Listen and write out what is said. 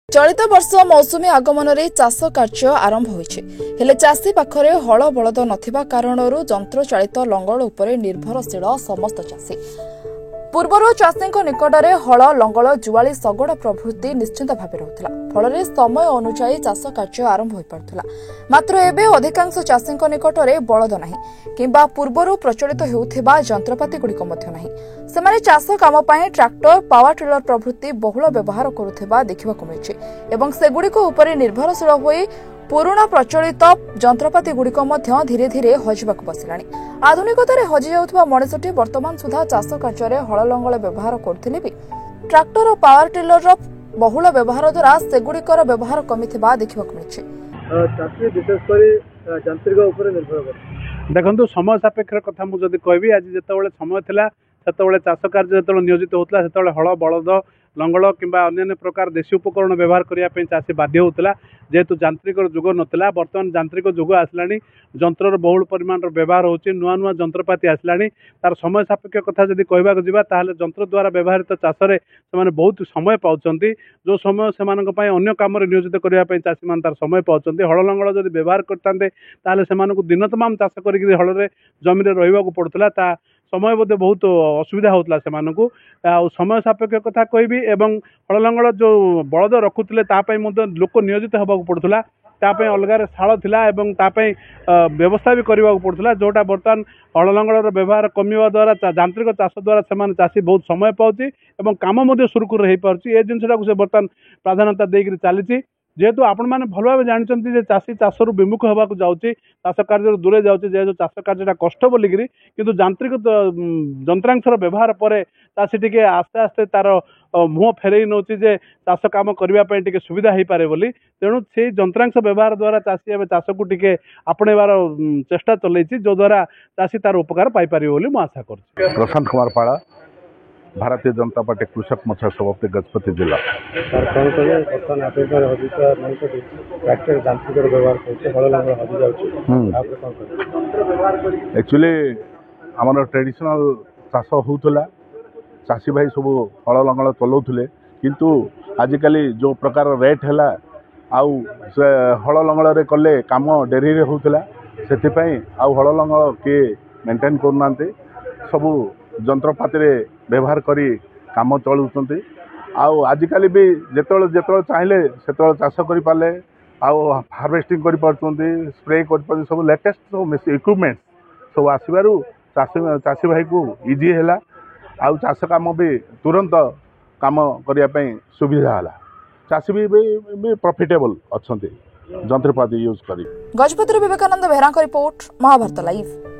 चलित वर्ष मौसुमी आगमन रे चाष कार्य आरंभ होइछे हेले चाषी पाखरे हल बलद नथिबा कारणरू यंत्र चालित लंगल उपरे निर्भरशील समस्त चाषी पूर्वरु चाषी निकटरे हल लंगल जुआली शगड़ प्रभृति निश्चिंत भाव रहुथिला फल समय अनुसार चाष कार्य आरंभ हो पारुथिला मात्र एबे अधिकांश चाषी निकटरे बलद नाही किंबा पूर्वरु प्रचलित हेउथिबा यंत्रपाति गुड़िक मध्य नाही सेमाने चाष काम पई ट्रैक्टर पावर टिलर प्रभृति बहुल व्यवहार करुथिबा देखिबाकु मिलछि एवं सेगुड़िक उपरे निर्भरशील होई पुराना प्रचलित यंत्रपाति गुड़िक मध्य धीरे धीरे हजिबाकु बसिलाणी आधुनिकतारे हजि जाउथबा मଣିषटी वर्तमान सुधा चाष कार्य हल लंगल व्यवहार करथिले भी ट्रैक्टर और पावर टिलर बहुल व्यवहार द्वारा सेगुड़िकर व्यवहार कमिथिबा देखिबाकु मिलछि चाषी विशेष करी यांत्रिक ऊपर निर्भर कर देखंतु समय सापेक्ष कथा मु जदि कहबी आज जेतेबेले समय थिला सेतेबेले चाष कार्य जेतेबेले नियोजित होतला सेतेबेले हल बलद लंगल किंबा अन्य प्रकार देशी उपकरण व्यवहार करने चाषी बाध्य होता जेहेतु यांत्रिक जुग नथिला बर्तमान यांत्रिक जुग आसलानी यंत्र बहुल परिमाण व्यवहार होची नुआ नुआ यंत्रपाति आसलानी तार समय सापेक्ष कथा जदि कहबाक जिबा ताहाले यंत्र द्वारा व्यवहारित चाषरे से बहुत समय पाउछंती जो समय सेमानक पय अन्य काम रे नियोजित करिया पय चाषी मान तार समय पाउछंती हल लंगल जदि व्यवहार करतांते ताहाले सेमानक दिन तमाम चाष करिक हल रे जमी रे रहिबाकू पडुतला ता समय बोधे बहुत असुविधा होता से समय सापेक्ष कथा कहबी एवं हल लंगल जो बलद रखुले लोक नियोजित होगा पड़ूला तापाई अलगार शाल थिला एवं तापाई व्यवस्था भी करने पड़ूला जोटा बर्तमान हल लंगल व्यवहार कमिवा द्वारा यांत्रिक चाष द्वारा से चाषी बहुत समय पाउची एवं काम सुरुखुर हो पार्टी ए जिनटा से बर्तमान प्राधान्यता देकर चली जेहेतु आपण मैंने भल भाव जानते चाषी चाषर विमुख होगा जाऊँगी चाष कार्य दूरे जाऊँगी जेहेतु चाष कार्य कष्ट बोलिकी किंतु यांत्रिक यंत्रांशर व्यवहार पर चाषी टी आस्ते आस्ते तार मुह फेरई नौ चाष कम करने सुविधा हो पारे बोली तेणु से यंत्रांश व्यवहार द्वारा चाषी एवं चाष को टी आपणेबार चेष्टा चलई जो द्वारा चाषी तार उपकार पाइपर बोली मुझे आशा कर प्रशांत कुमार पाड़ा भारतीय जनता पार्टी कृषक मोर्चा सभापति गजपति जिला एक्चुअली आमर ट्रेडिशनल चाष होता चाषी भाई सब हल लंगल चलाउले किंतु आजिकल जो प्रकार रेट है आउ से हल लंगल कले काम डेरी होता से हल लंगल किए मेंटेन करना सबू यंत्रपाति व्यवहार करी काम चलुंट आजिकल भी जिते चाहिए से चाष कर पारे हार्वेस्टिंग कर स्प्रे कर सब लेटेस्ट सब इक्विपमेंट सब आसबार चाषी भाई को इजी है आउ चाष काम भी तुरंत काम करने सुविधा है चाषी भी प्रॉफिटेबल अच्छा यंत्रपाति यूज कर गजपति विवेकानंद बेहरा रिपोर्ट महाभारत लाइव।